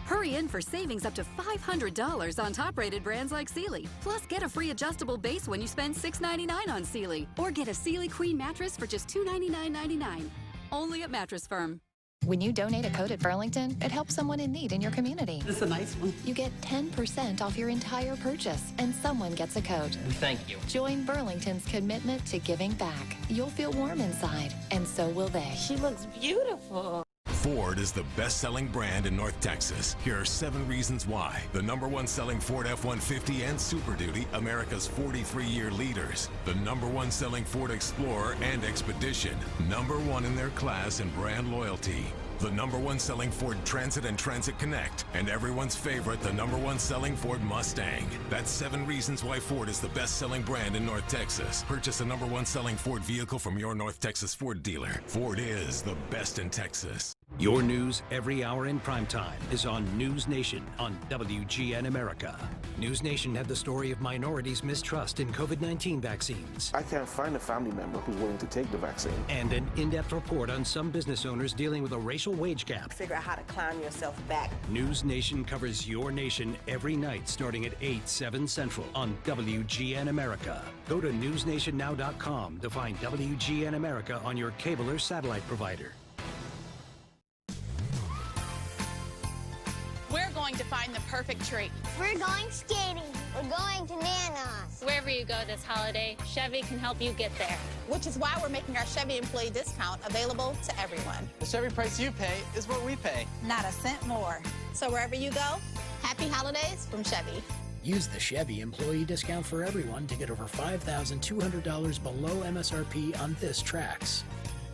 Hurry in for savings up to $500 on top-rated brands like Sealy. Plus, get a free adjustable base when you spend $699 on Sealy. Or get a Sealy Queen mattress for just $299.99. Only at Mattress Firm. When you donate a coat at Burlington, it helps someone in need in your community. This is a nice one. You get 10% off your entire purchase, and someone gets a coat. Thank you. Join Burlington's commitment to giving back. You'll feel warm inside, and so will they. She looks beautiful. Ford is the best-selling brand in North Texas. Here are 7 reasons why. The #1 selling Ford F-150 and Super Duty, America's 43-year leaders. The #1 selling Ford Explorer and Expedition, #1 in their class and brand loyalty. The #1 selling Ford Transit and Transit Connect, and everyone's favorite, the #1 selling Ford Mustang. That's 7 reasons why Ford is the best-selling brand in North Texas. Purchase a #1 selling Ford vehicle from your North Texas Ford dealer. Ford is the best in Texas. Your news every hour in primetime is on News Nation on WGN America. News Nation had the story of minorities' mistrust in COVID-19 vaccines. I can't find a family member who's willing to take the vaccine. And an in-depth report on some business owners dealing with a racial wage gap. Figure out how to climb yourself back. News Nation covers your nation every night starting at 8, 7 Central on WGN America. Go to newsnationnow.com to find WGN America on your cable or satellite provider. We're going to find the perfect tree. We're going skating. We're going to Nana's. Wherever you go this holiday, Chevy can help you get there. Which is why we're making our Chevy employee discount available to everyone. The Chevy price you pay is what we pay. Not a cent more. So wherever you go, happy holidays from Chevy. Use the Chevy employee discount for everyone to get over $5,200 below MSRP on this Trax.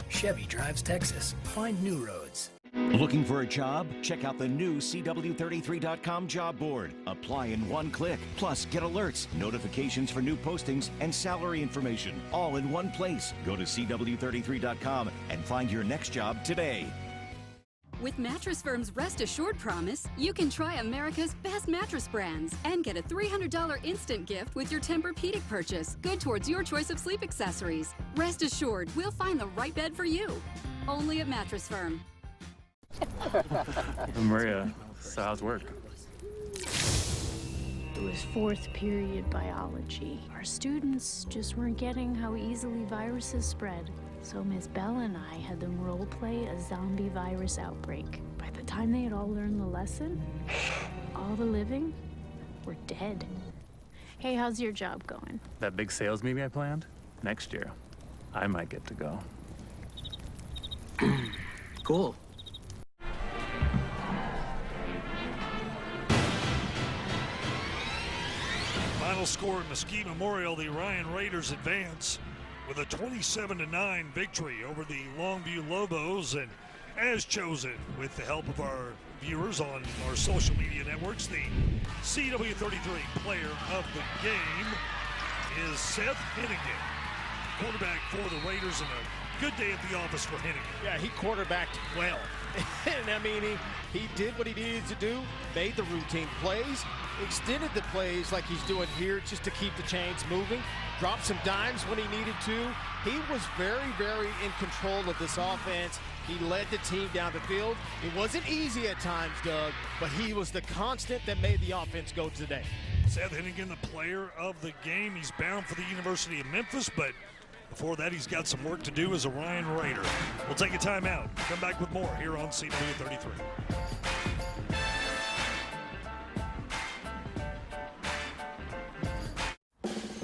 Chevy drives Texas. Find new roads. Looking for a job? Check out the new CW33.com job board. Apply in one click. Plus, get alerts, notifications for new postings, and salary information all in one place. Go to CW33.com and find your next job today. With Mattress Firm's Rest Assured promise, you can try America's best mattress brands and get a $300 instant gift with your Tempur-Pedic purchase, good towards your choice of sleep accessories. Rest assured, we'll find the right bed for you. Only at Mattress Firm. Maria, so how's work? It was 4th period biology. Our students just weren't getting how easily viruses spread. So Miss Bell and I had them role play a zombie virus outbreak. By the time they had all learned the lesson, all the living were dead. Hey, how's your job going? That big sales meeting I planned? Next year, I might get to go. Cool. Final score at Mesquite Memorial, the Ryan Raiders advance with a 27-9 victory over the Longview Lobos. And as chosen with the help of our viewers on our social media networks, the CW33 player of the game is Seth Hennigan, quarterback for the Raiders, and a good day at the office for Hennigan. Yeah, he quarterbacked well. And I mean, he did what he needed to do, made the routine plays, extended the plays like he's doing here just to keep the chains moving, dropped some dimes when he needed to. He was very, very in control of this offense. He led the team down the field. It wasn't easy at times, Doug, but he was the constant that made the offense go today. Seth Hennigan, the player of the game. He's bound for the University of Memphis, but before that, he's got some work to do as a Ryan Raider. We'll take a timeout. Come back with more here on CW33.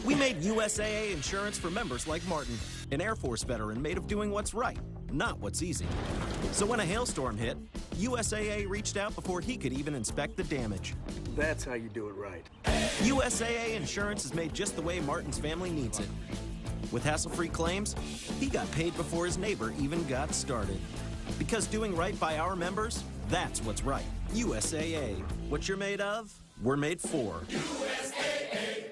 We made USAA insurance for members like Martin, an Air Force veteran made of doing what's right, not what's easy. So when a hailstorm hit, USAA reached out before he could even inspect the damage. That's how you do it right. USAA insurance is made just the way Martin's family needs it. With hassle-free claims, he got paid before his neighbor even got started. Because doing right by our members, that's what's right. USAA. What you're made of, we're made for. USAA.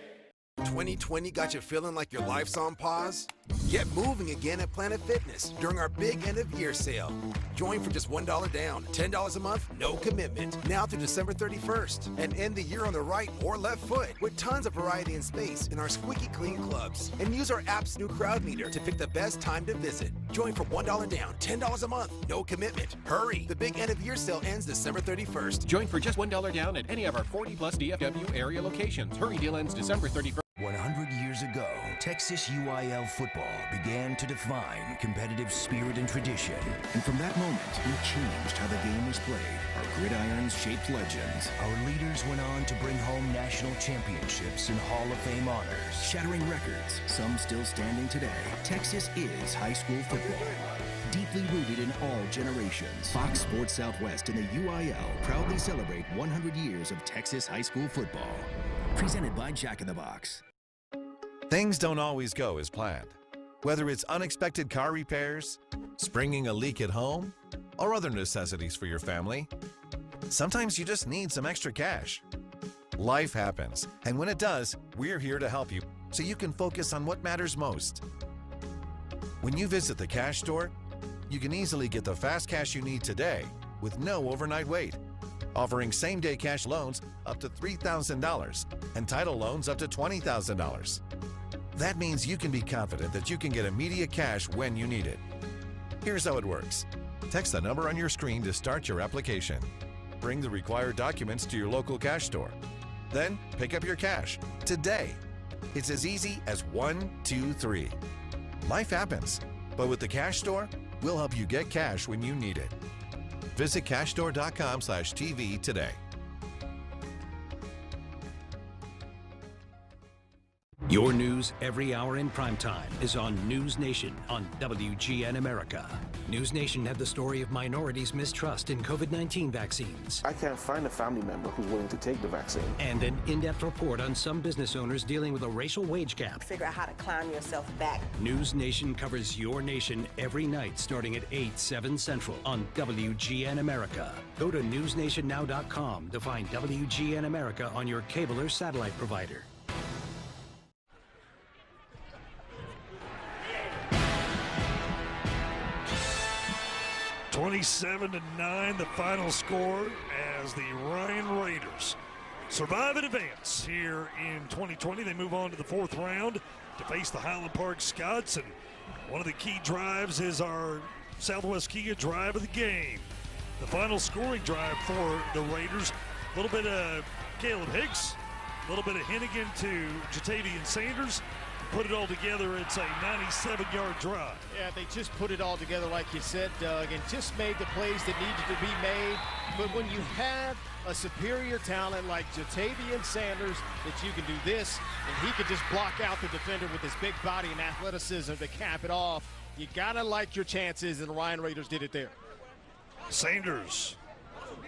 2020 got you feeling like your life's on pause? Get moving again at Planet Fitness during our big end-of-year sale. Join for just $1 down, $10 a month, no commitment. Now through December 31st. And end the year on the right or left foot with tons of variety and space in our squeaky clean clubs. And use our app's new crowd meter to pick the best time to visit. Join for $1 down, $10 a month, no commitment. Hurry! The big end-of-year sale ends December 31st. Join for just $1 down at any of our 40-plus DFW area locations. Hurry deal ends December 31st. 100 years ago, Texas UIL football began to define competitive spirit and tradition. And from that moment, we changed how the game was played. Our gridirons shaped legends. Our leaders went on to bring home national championships and Hall of Fame honors, shattering records, some still standing today. Texas is high school football. Deeply rooted in all generations, Fox Sports Southwest and the UIL proudly celebrate 100 years of Texas high school football. Presented by Jack in the Box. Things don't always go as planned. Whether it's unexpected car repairs, springing a leak at home, or other necessities for your family, sometimes you just need some extra cash. Life happens, and when it does, we're here to help you so you can focus on what matters most. When you visit the cash store, you can easily get the fast cash you need today with no overnight wait, offering same-day cash loans up to $3,000 and title loans up to $20,000. That means you can be confident that you can get immediate cash when you need it. Here's how it works. Text the number on your screen to start your application. Bring the required documents to your local cash store. Then pick up your cash today. It's as easy as 1, 2, 3. Life happens, but with the cash store, we'll help you get cash when you need it. Visit cashstore.com/TV today. Your news every hour in primetime is on News Nation on WGN America. News Nation had the story of minorities' mistrust in COVID-19 vaccines. I can't find a family member who's willing to take the vaccine. And an in-depth report on some business owners dealing with a racial wage gap. Figure out how to climb yourself back. News Nation covers your nation every night starting at 8, 7 Central on WGN America. Go to newsnationnow.com to find WGN America on your cable or satellite provider. 27-9, the final score as the Ryan Raiders survive and advance here in 2020. They move on to the fourth round to face the Highland Park Scots, and one of the key drives is our Southwest Kia drive of the game. The final scoring drive for the Raiders. A little bit of Caleb Hicks, a little bit of Hennigan to Jatavian Sanders. Put it all together, it's a 97-yard drive. Yeah, they just put it all together, like you said, Doug, and just made the plays that needed to be made. But when you have a superior talent like Jatavian Sanders, that you can do this, and he could just block out the defender with his big body and athleticism to cap it off, you gotta like your chances, and the Ryan Raiders did it there. Sanders,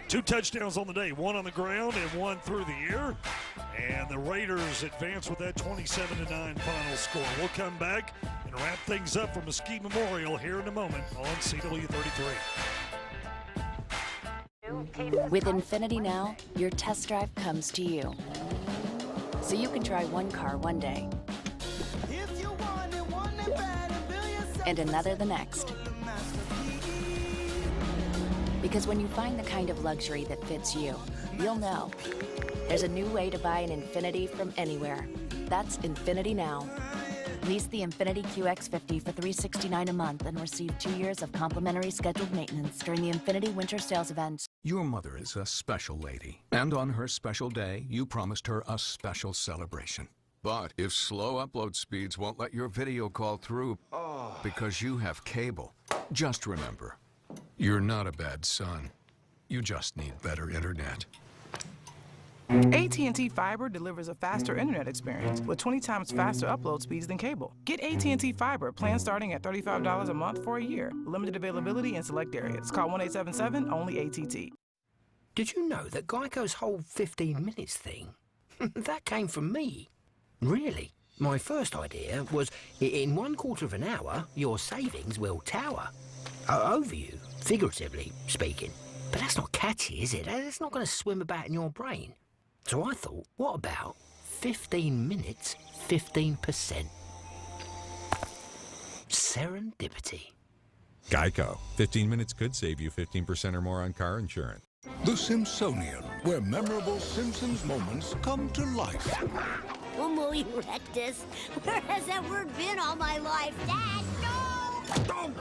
2 touchdowns on the day, 1 on the ground and 1 through the air. And the Raiders advance with that 27-9 final score. We'll come back and wrap things up from Mesquite Memorial here in a moment on CW33. With Infiniti Now, your test drive comes to you. So you can try one car one day and another the next. Because when you find the kind of luxury that fits you, you'll know there's a new way to buy an Infiniti from anywhere. That's Infiniti Now. Lease the Infiniti QX50 for $369 a month and receive 2 years of complimentary scheduled maintenance during the Infiniti Winter Sales event. Your mother is a special lady, and on her special day, you promised her a special celebration. But if slow upload speeds won't let your video call through because you have cable, just remember, you're not a bad son. You just need better internet. AT&T Fiber delivers a faster internet experience with 20 times faster upload speeds than cable. Get AT&T Fiber, plan starting at $35 a month for a year. Limited availability in select areas. Call 1-877, only ATT. Did you know that Geico's whole 15 minutes thing, that came from me? Really? My first idea was, in 1/4 of an hour, your savings will tower. Over you, figuratively speaking. But that's not catchy, is it? It's not going to swim about in your brain. So I thought, what about 15 minutes, 15%? serendipity. Geico. 15 minutes could save you 15% or more on car insurance. The Simpsonian, where memorable Simpsons moments come to life. Homo erectus? Where has that word been all my life? Dad, no!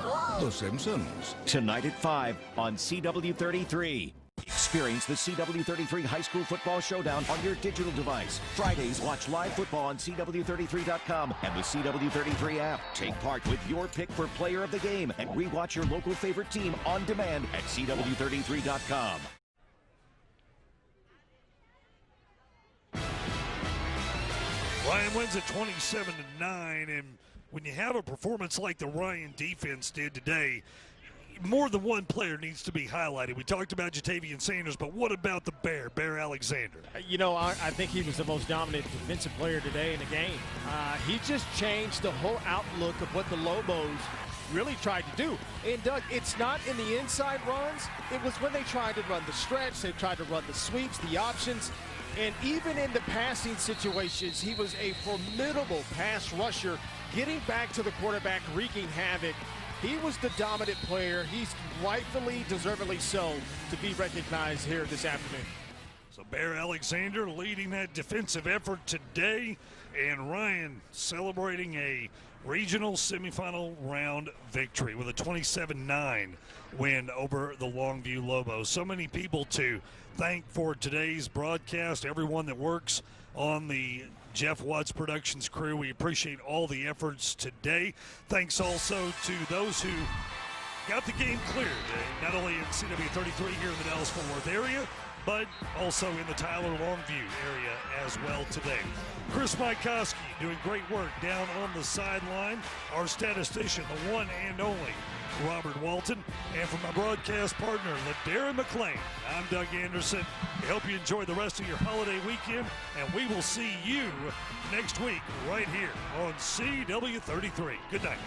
The Simpsons. Tonight at 5 on CW33. Experience the CW33 High School Football Showdown on your digital device. Fridays, watch live football on CW33.com and the CW33 app. Take part with your pick for player of the game and rewatch your local favorite team on demand at CW33.com. Ryan wins at 27-9, and when you have a performance like the Ryan defense did today, more than one player needs to be highlighted. We talked about Jatavian Sanders, but what about the Bear Alexander? You know, I think he was the most dominant defensive player today in the game. He just changed the whole outlook of what the Lobos really tried to do. And, Doug, it's not in the inside runs. It was when they tried to run the stretch, they tried to run the sweeps, the options. And even in the passing situations, he was a formidable pass rusher, getting back to the quarterback, wreaking havoc. He was the dominant player. He's rightfully, deservedly so, to be recognized here this afternoon. So Bear Alexander leading that defensive effort today, and Ryan celebrating a regional semifinal round victory with a 27-9 win over the Longview Lobos. So many people to thank for today's broadcast, everyone that works on the Jeff Watts Productions crew. We appreciate all the efforts today. Thanks also to those who got the game cleared, not only in CW33 here in the Dallas-Fort Worth area, but also in the Tyler Longview area as well today. Chris Mikoski doing great work down on the sideline. Our statistician, the one and only Robert Walton. And from my broadcast partner, LaDarren McClain, I'm Doug Anderson. I hope you enjoy the rest of your holiday weekend, and we will see you next week right here on CW33. Good night.